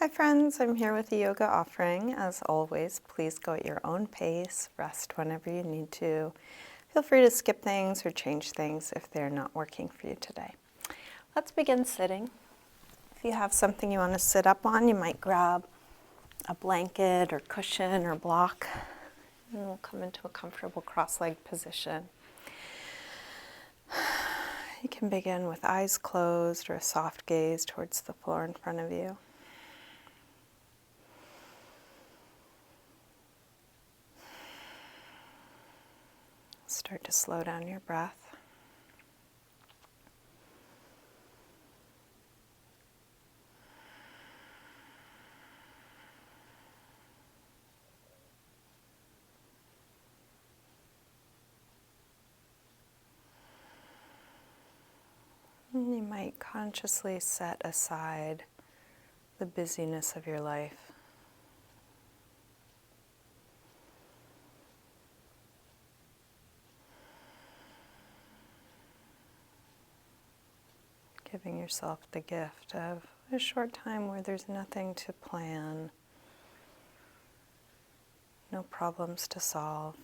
Hi friends, I'm here with a yoga offering. As always, please go at your own pace, rest whenever you need to. Feel free to skip things or change things if they're not working for you today. Let's begin sitting. If you have something you want to sit up on, you might grab a blanket or cushion or block, and we'll come into a comfortable cross-legged position. You can begin with eyes closed or a soft gaze towards the floor in front of you. Start to slow down your breath. And you might consciously set aside the busyness of your life. Giving yourself the gift of a short time where there's nothing to plan, no problems to solve.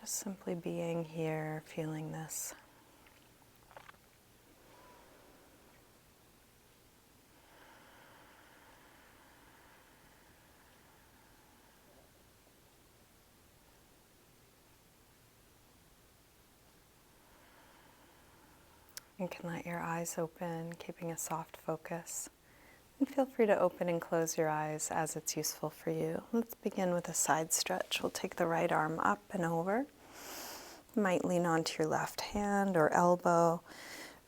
Just simply being here, feeling this. You can let your eyes open, keeping a soft focus. And feel free to open and close your eyes as it's useful for you. Let's begin with a side stretch. We'll take the right arm up and over. You might lean onto your left hand or elbow.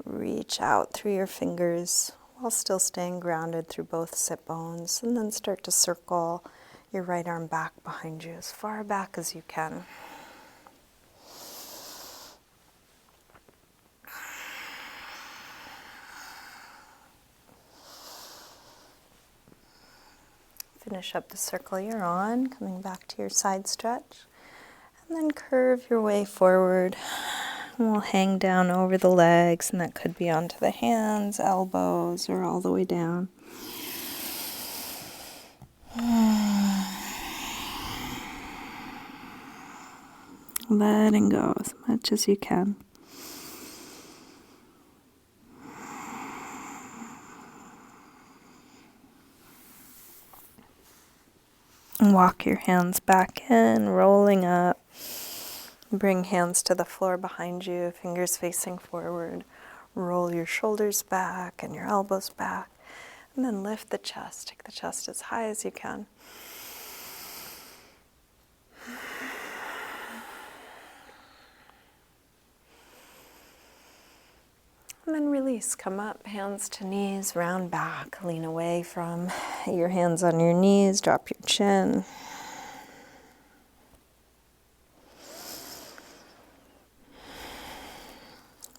Reach out through your fingers while still staying grounded through both sit bones. And then start to circle your right arm back behind you, as far back as you can. Finish up the circle you're on, coming back to your side stretch. And then curve your way forward. We'll hang down over the legs, and that could be onto the hands, elbows, or all the way down. Letting go as much as you can. Walk your hands back in, rolling up. Bring hands to the floor behind you, fingers facing forward. Roll your shoulders back and your elbows back. And then lift the chest. Take the chest as high as you can. And then release. Come up, hands to knees, round back. Lean away from your hands on your knees. Drop your chin.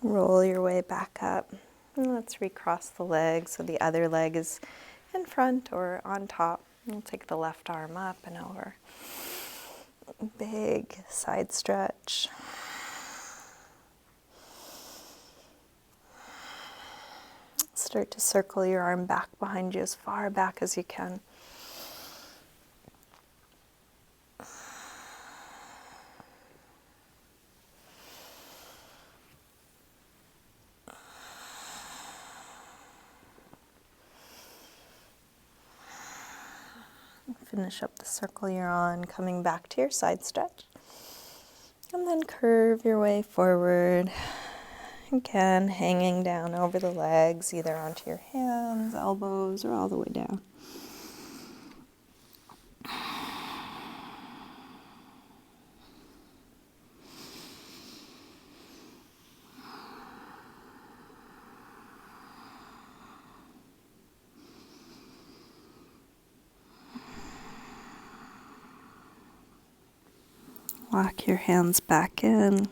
Roll your way back up. And let's recross the legs so the other leg is in front or on top. We'll take the left arm up and over. Big side stretch. Start to circle your arm back behind you, as far back as you can. Finish up the circle you're on, coming back to your side stretch. And then curve your way forward. Again, hanging down over the legs, either onto your hands, elbows, or all the way down. Lock your hands back in.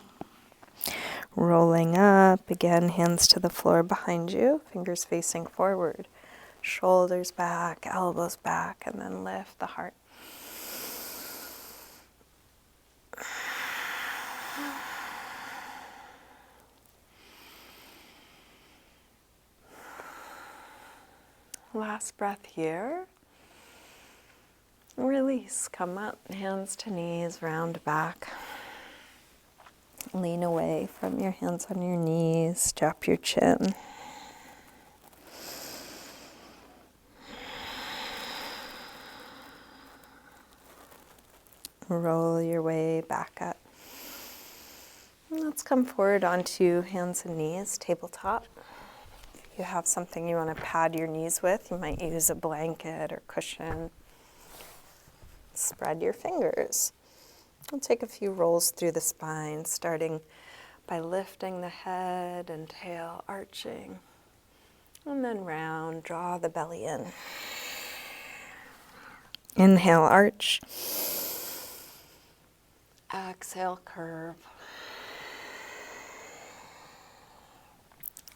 Rolling up, again, hands to the floor behind you, fingers facing forward. Shoulders back, elbows back, and then lift the heart. Last breath here. Release, come up, hands to knees, round back. Lean away from your hands on your knees, drop your chin. Roll your way back up. And let's come forward onto hands and knees, tabletop. If you have something you want to pad your knees with, you might use a blanket or cushion. Spread your fingers. We'll take a few rolls through the spine, starting by lifting the head and tail, arching. And then round, draw the belly in. Inhale, arch. Exhale, curve.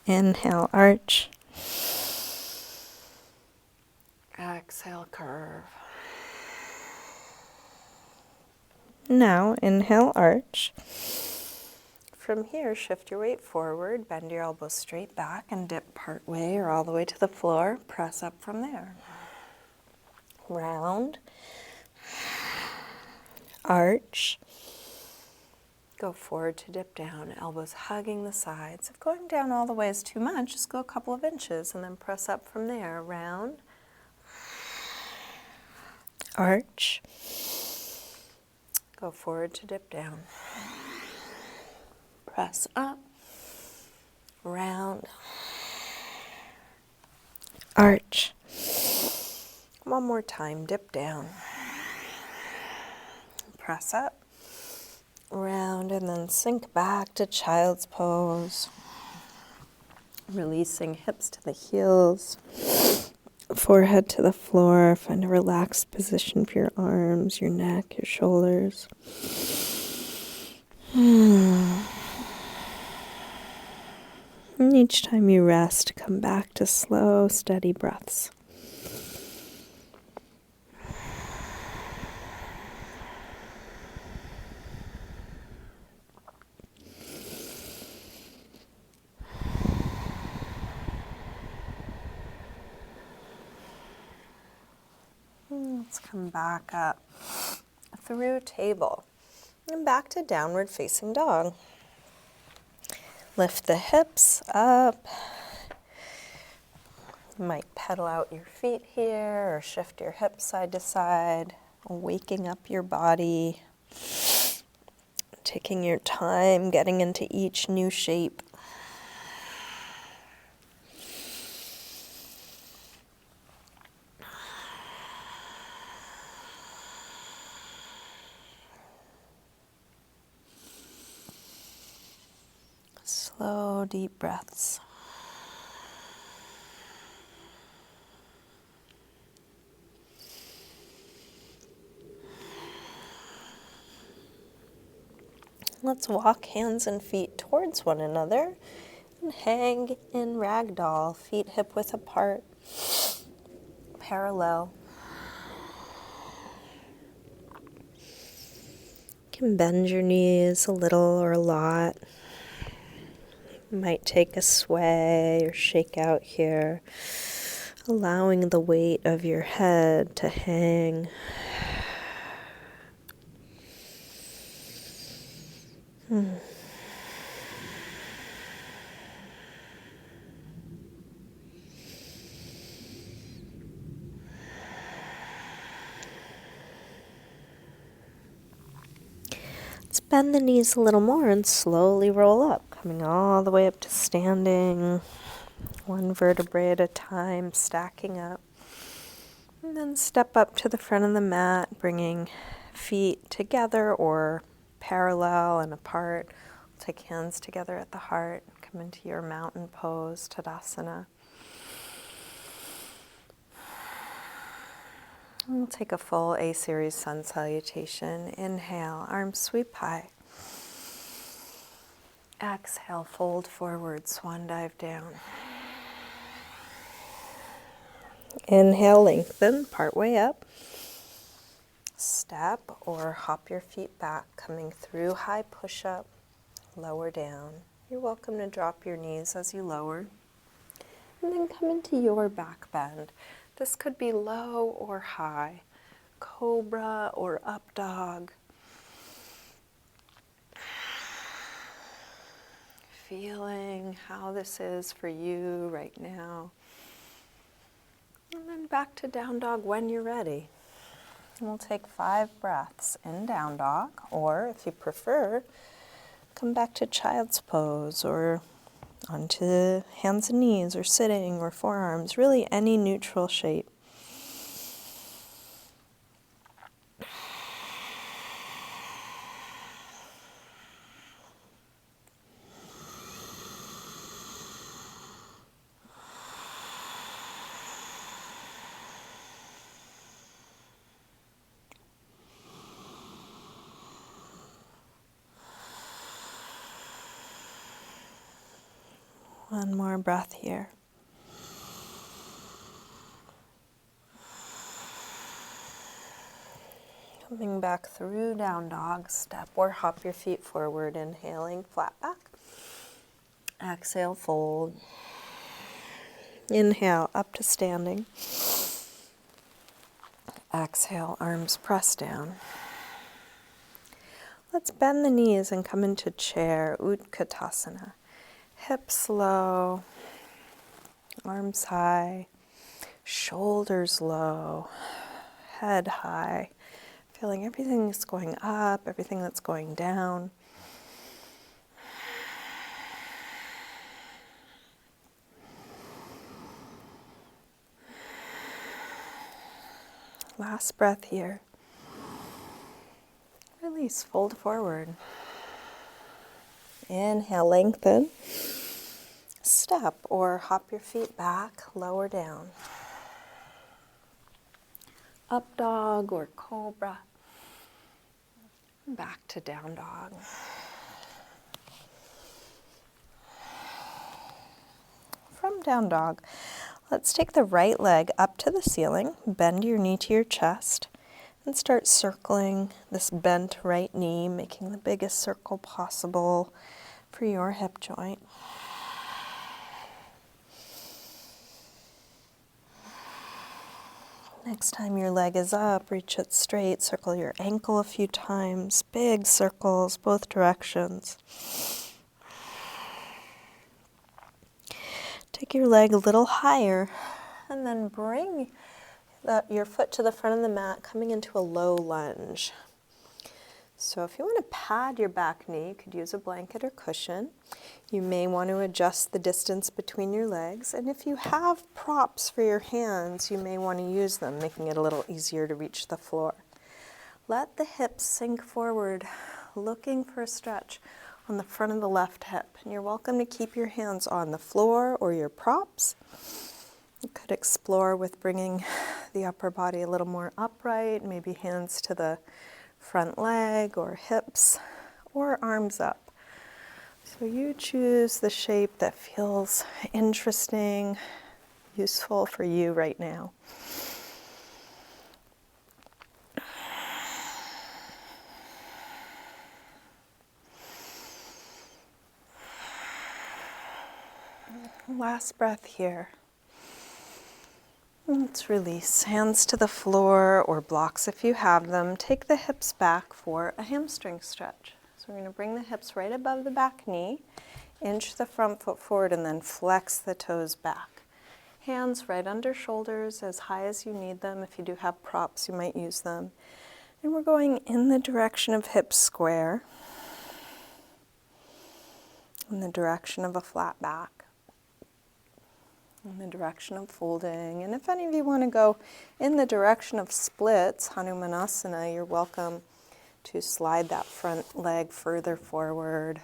Inhale, arch. Exhale, curve. Now, inhale, arch. From here, shift your weight forward, bend your elbows straight back and dip part way or all the way to the floor. Press up from there. Round. Arch. Go forward to dip down, elbows hugging the sides. If going down all the way is too much, just go a couple of inches and then press up from there. Round. Arch. Go forward to dip down. Press up. Round. Arch. One more time, dip down. Press up. Round and then sink back to child's pose. Releasing hips to the heels, forehead to the floor. Find a relaxed position for your arms, your neck, your shoulders. And each time you rest, come back to slow, steady breaths. Let's come back up through table and back to downward facing dog. Lift the hips up. You might pedal out your feet here or shift your hips side to side, waking up your body, taking your time getting into each new shape. Slow, deep breaths. Let's walk hands and feet towards one another and hang in ragdoll, feet hip width apart, parallel. You can bend your knees a little or a lot. You might take a sway or shake out here, allowing the weight of your head to hang. Let's bend the knees a little more and slowly roll up, coming all the way up to standing, one vertebrae at a time, stacking up. And then step up to the front of the mat, bringing feet together or parallel and apart. Take hands together at the heart, come into your mountain pose, Tadasana. We'll take a full A-series sun salutation. Inhale, arms sweep high. Exhale, fold forward, swan dive down. Inhale, lengthen, part way up. Step or hop your feet back, coming through high push-up, lower down. You're welcome to drop your knees as you lower. And then come into your back bend. This could be low or high, cobra or up dog. Feeling how this is for you right now. And then back to down dog when you're ready. And we'll take 5 breaths in down dog, or if you prefer, come back to child's pose or onto hands and knees or sitting or forearms, really any neutral shape. One more breath here. Coming back through down dog, step or hop your feet forward, inhaling, flat back. Exhale, fold. Inhale, up to standing. Exhale, arms press down. Let's bend the knees and come into chair, Utkatasana. Hips low, arms high, shoulders low, head high. Feeling everything that's going up, everything that's going down. Last breath here. Release, fold forward. Inhale, lengthen. Step or hop your feet back, lower down. Up dog or cobra. Back to down dog. From down dog, let's take the right leg up to the ceiling, bend your knee to your chest, and start circling this bent right knee, making the biggest circle possible for your hip joint. Next time your leg is up, reach it straight, circle your ankle a few times, big circles, both directions. Take your leg a little higher, and then bring your foot to the front of the mat, coming into a low lunge. So if you want to pad your back knee, you could use a blanket or cushion. You may want to adjust the distance between your legs. And if you have props for your hands, you may want to use them, making it a little easier to reach the floor. Let the hips sink forward, looking for a stretch on the front of the left hip. And you're welcome to keep your hands on the floor or your props. You could explore with bringing the upper body a little more upright, maybe hands to the front leg or hips or arms up. So you choose the shape that feels interesting, useful for you right now. Last breath here. Let's release. Hands to the floor or blocks if you have them. Take the hips back for a hamstring stretch. So we're going to bring the hips right above the back knee, inch the front foot forward, and then flex the toes back. Hands right under shoulders as high as you need them. If you do have props, you might use them. And we're going in the direction of hips square, in the direction of a flat back, in the direction of folding. And if any of you want to go in the direction of splits, Hanumanasana, you're welcome to slide that front leg further forward.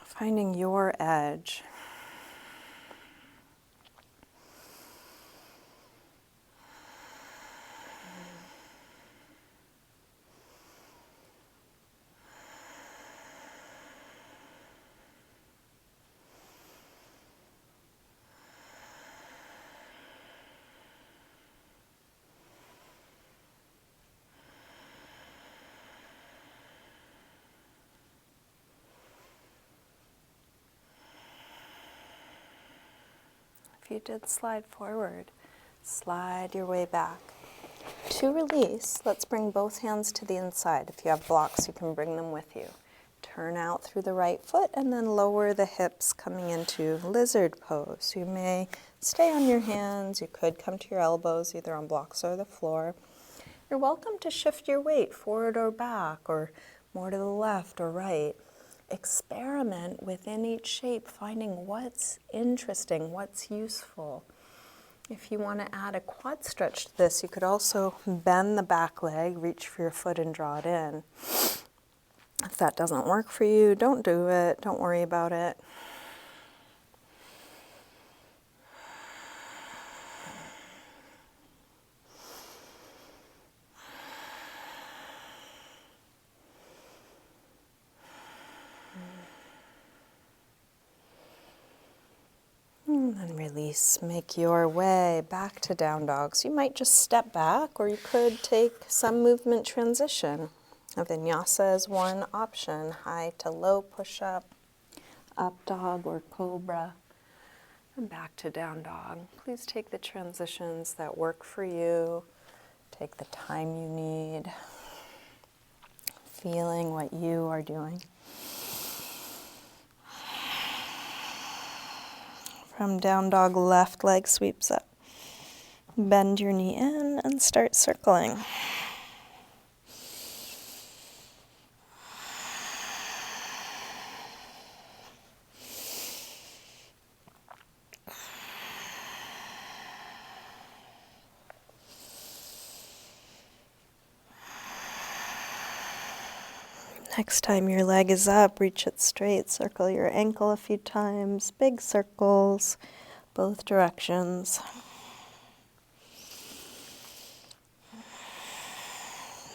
Finding your edge. If you did slide forward, slide your way back. To release, let's bring both hands to the inside. If you have blocks, you can bring them with you. Turn out through the right foot and then lower the hips, coming into lizard pose. You may stay on your hands. You could come to your elbows, either on blocks or the floor. You're welcome to shift your weight forward or back, or more to the left or right. Experiment within each shape, finding what's interesting, what's useful. If you want to add a quad stretch to this, you could also bend the back leg, reach for your foot and draw it in. If that doesn't work for you, don't do it. Don't worry about it. And then release. Make your way back to down dog. So you might just step back, or you could take some movement transition. A vinyasa is one option. High to low push-up, up dog or cobra, and back to down dog. Please take the transitions that work for you. Take the time you need. Feeling what you are doing. From down dog, left leg sweeps up. Bend your knee in and start circling. Next time your leg is up, reach it straight, circle your ankle a few times, big circles, both directions.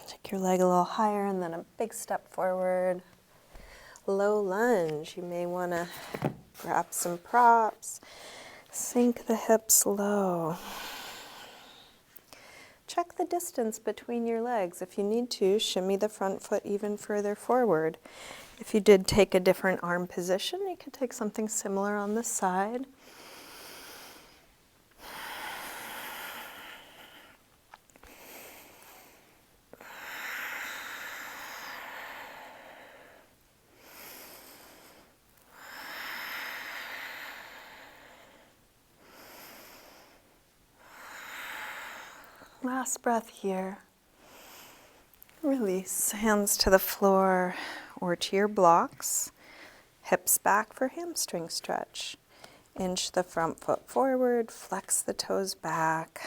Take your leg a little higher and then a big step forward. Low lunge, you may want to grab some props, sink the hips low. Check the distance between your legs. If you need to, shimmy the front foot even further forward. If you did take a different arm position, you could take something similar on this side. Last breath here. Release, hands to the floor or to your blocks. Hips back for hamstring stretch. Inch the front foot forward, flex the toes back.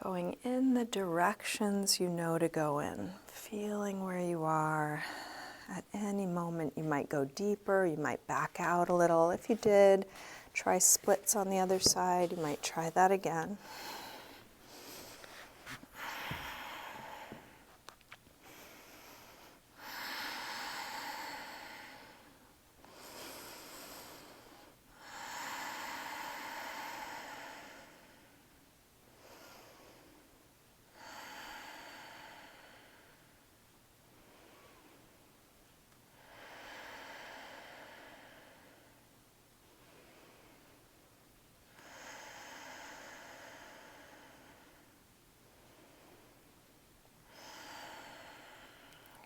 Going in the directions you know to go in. Feeling where you are. At any moment you might go deeper, you might back out a little. If you did, try splits on the other side. You might try that again.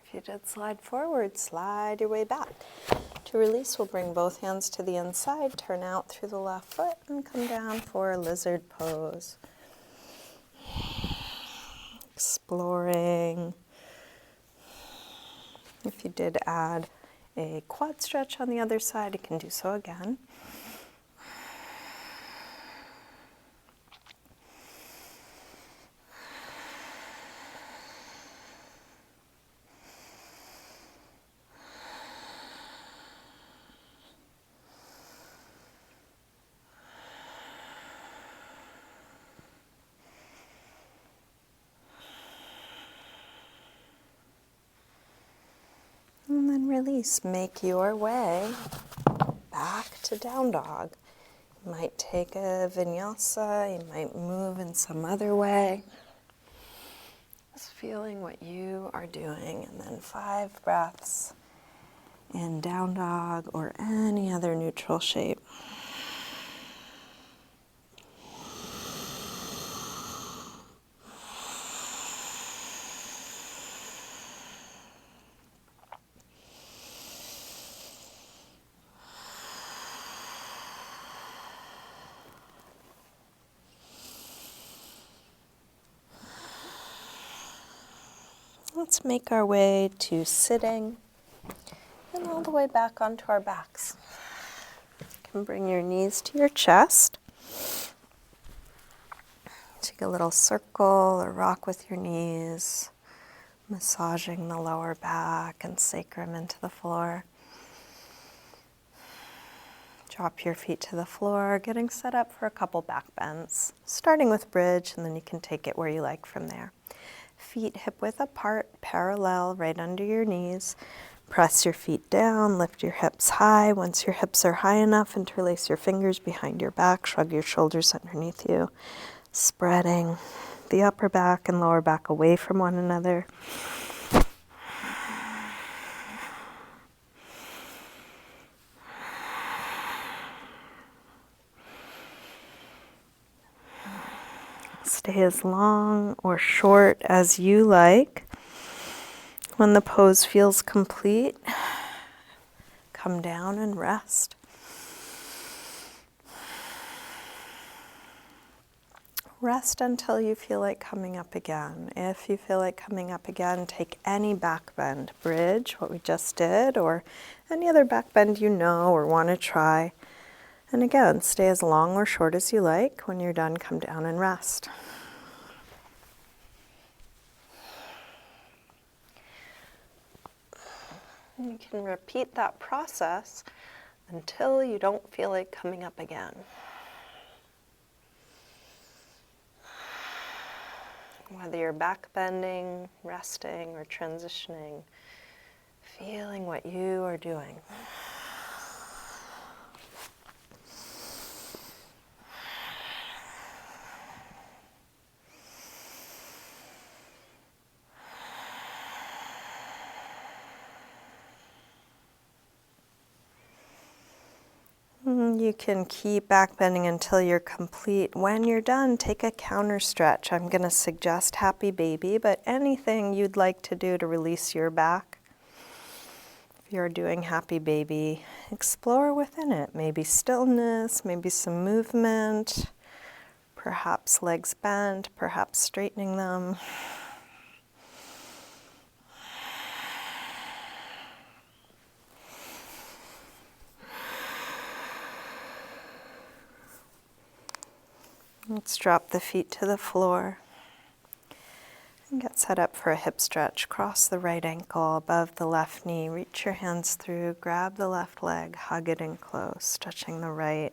If you did slide forward, slide your way back. To release, we'll bring both hands to the inside, turn out through the left foot, and come down for lizard pose. Exploring. If you did add a quad stretch on the other side, you can do so again. And then release. Make your way back to down dog. You might take a vinyasa, you might move in some other way. Just feeling what you are doing. And then 5 breaths in down dog or any other neutral shape. Let's make our way to sitting and all the way back onto our backs. You can bring your knees to your chest. Take a little circle or rock with your knees, massaging the lower back and sacrum into the floor. Drop your feet to the floor, getting set up for a couple back bends, starting with bridge, and then you can take it where you like from there. Feet hip width apart, parallel, right under your knees. Press your feet down, lift your hips high. Once your hips are high enough, interlace your fingers behind your back, shrug your shoulders underneath you, spreading the upper back and lower back away from one another. Stay as long or short as you like. When the pose feels complete, come down and rest. Rest until you feel like coming up again. If you feel like coming up again, take any back bend, bridge, what we just did, or any other back bend you know or want to try. And again, stay as long or short as you like. When you're done, come down and rest. And you can repeat that process until you don't feel like coming up again. Whether you're back bending, resting, or transitioning, feeling what you are doing. You can keep back bending until you're complete. When you're done, take a counter stretch. I'm going to suggest happy baby, but anything you'd like to do to release your back. If you're doing happy baby, explore within it. Maybe stillness, maybe some movement, perhaps legs bent, perhaps straightening them. Let's drop the feet to the floor and get set up for a hip stretch. Cross the right ankle above the left knee. Reach your hands through, grab the left leg, hug it in close, stretching the right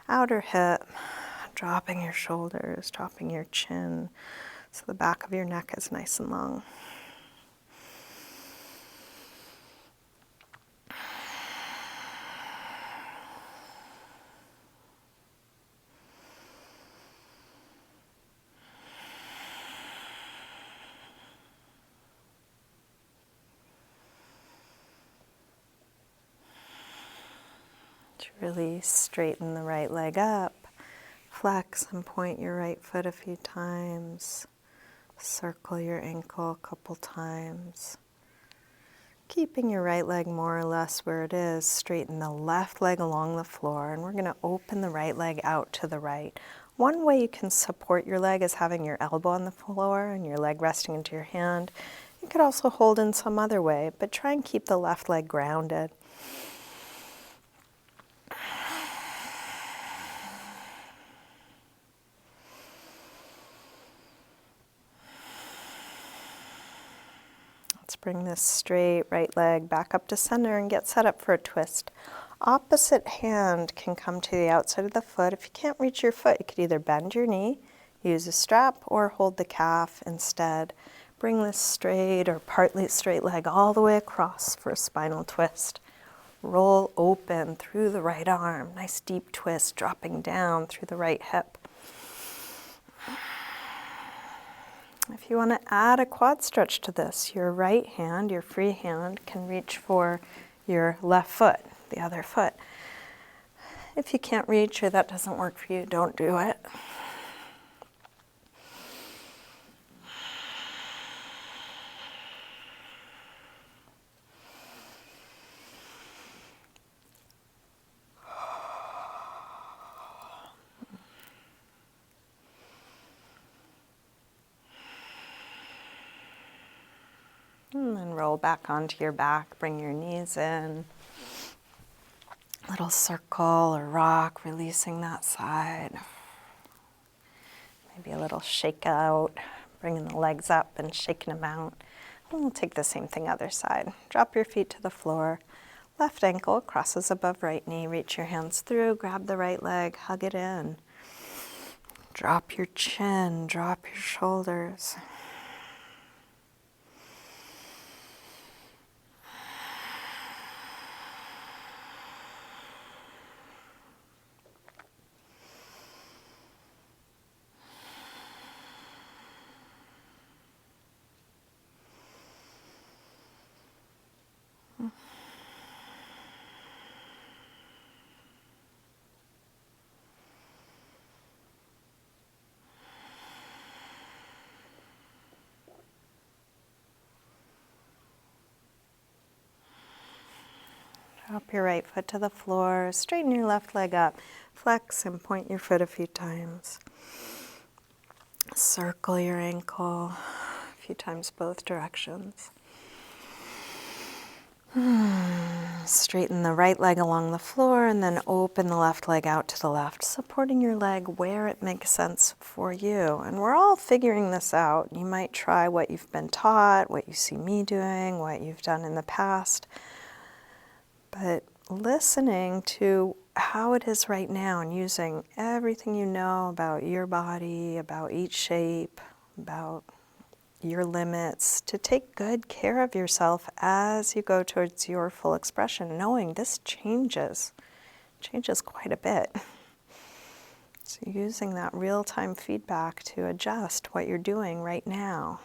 outer hip, dropping your shoulders, dropping your chin so the back of your neck is nice and long. Release, straighten the right leg up, flex and point your right foot a few times, circle your ankle a couple times. Keeping your right leg more or less where it is, straighten the left leg along the floor, and we're going to open the right leg out to the right. One way you can support your leg is having your elbow on the floor and your leg resting into your hand. You could also hold in some other way, but try and keep the left leg grounded. Let's bring this straight right leg back up to center and get set up for a twist. Opposite hand can come to the outside of the foot. If you can't reach your foot, you could either bend your knee, use a strap, or hold the calf instead. Bring this straight or partly straight leg all the way across for a spinal twist. Roll open through the right arm. Nice deep twist, dropping down through the right hip. If you want to add a quad stretch to this, your right hand, your free hand, can reach for your left foot, the other foot. If you can't reach or that doesn't work for you, don't do it. roll back onto your back, bring your knees in. Little circle or rock, releasing that side. Maybe a little shake out, bringing the legs up and shaking them out. And we'll take the same thing other side. Drop your feet to the floor. Left ankle crosses above right knee. Reach your hands through, grab the right leg, hug it in. Drop your chin, drop your shoulders. Drop your right foot to the floor, straighten your left leg up, flex and point your foot a few times. Circle your ankle a few times both directions. Straighten the right leg along the floor and then open the left leg out to the left, supporting your leg where it makes sense for you. And we're all figuring this out. You might try what you've been taught, what you see me doing, what you've done in the past. But listening to how it is right now and using everything you know about your body, about each shape, about your limits, to take good care of yourself as you go towards your full expression, knowing this changes quite a bit. So using that real-time feedback to adjust what you're doing right now.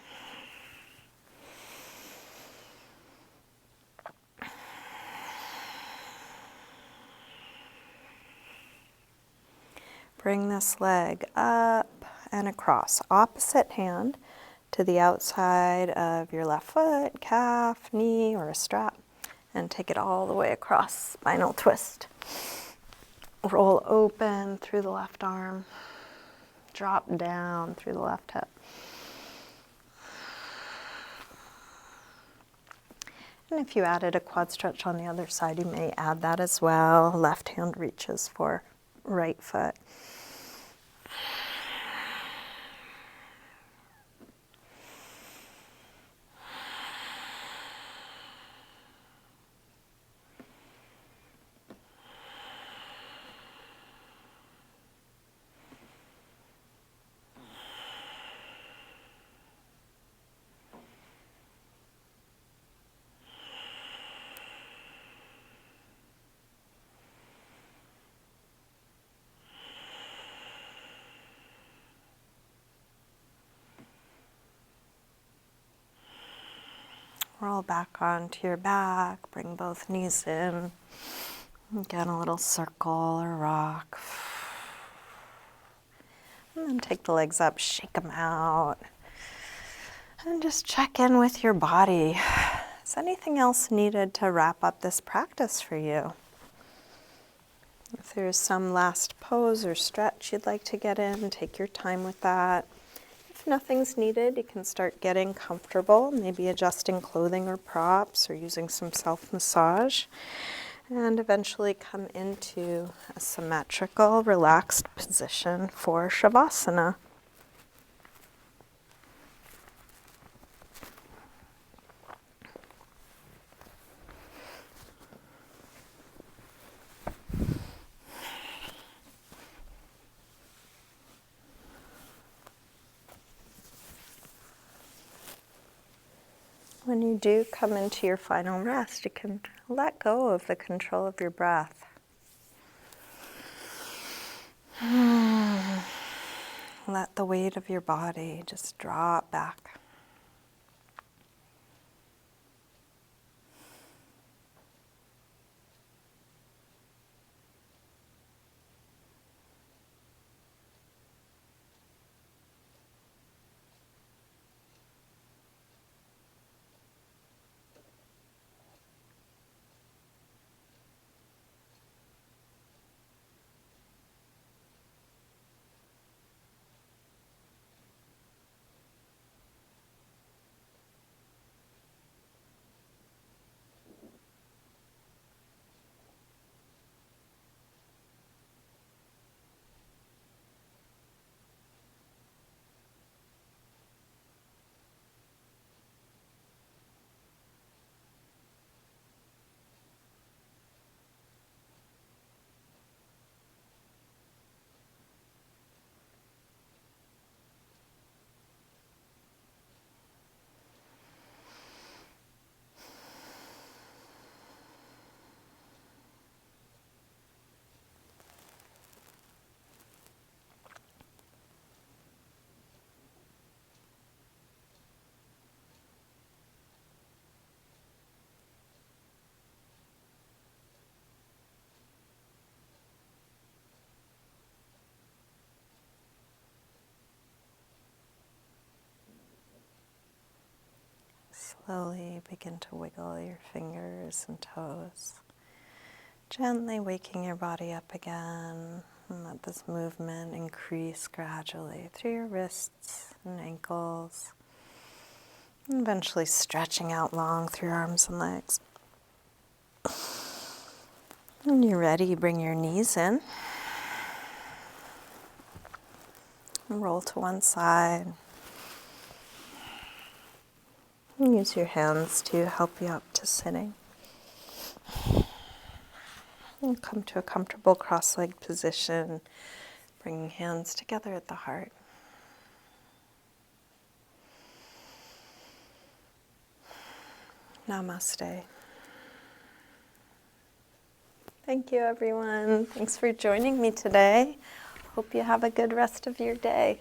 Bring this leg up and across. Opposite hand to the outside of your left foot, calf, knee, or a strap. And take it all the way across, spinal twist. Roll open through the left arm. Drop down through the left hip. And if you added a quad stretch on the other side, you may add that as well. Left hand reaches for right foot. Roll back onto your back, bring both knees in. Again, a little circle or rock. And then take the legs up, shake them out. And just check in with your body. Is anything else needed to wrap up this practice for you? If there's some last pose or stretch you'd like to get in, take your time with that. If nothing's needed, you can start getting comfortable, maybe adjusting clothing or props or using some self-massage, and eventually come into a symmetrical, relaxed position for Shavasana. When you do come into your final rest, you can let go of the control of your breath. Let the weight of your body just drop back. slowly begin to wiggle your fingers and toes, gently waking your body up again, and let this movement increase gradually through your wrists and ankles, and eventually stretching out long through your arms and legs. When you're ready, bring your knees in. Roll to one side. Use your hands to help you up to sitting. And come to a comfortable cross-legged position, bringing hands together at the heart. Namaste. Thank you, everyone. Thanks for joining me today. Hope you have a good rest of your day.